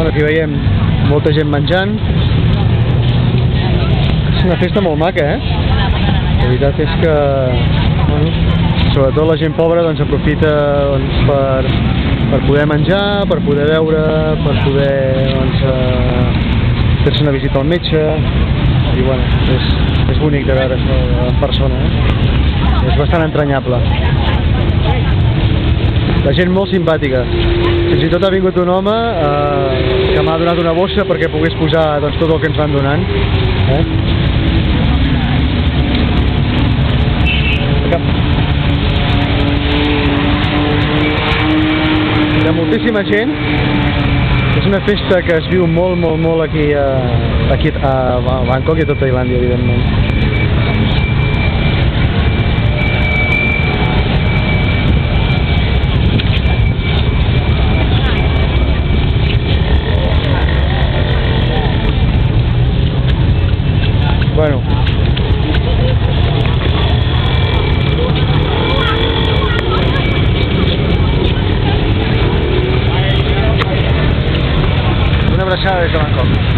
Bueno, aquí veiem molta gent menjant. És una festa molt maca, La veritat és que, bueno, sobretot la gent pobra doncs aprofita per poder menjar, per poder beure, per poder fer-se una visita al metge. I bueno, és bonic de veure això en persona, És bastant entranyable. La gent molt simpàtica. Fins i tot ha vingut un home que m'ha donat una bossa perquè pogués posar tot el que ens van donant. Hi ha moltíssima gent. És una festa que es viu molt aquí a Bangkok i a tot Tailàndia, evidentment. Bueno, una abraçada des de Bangkok.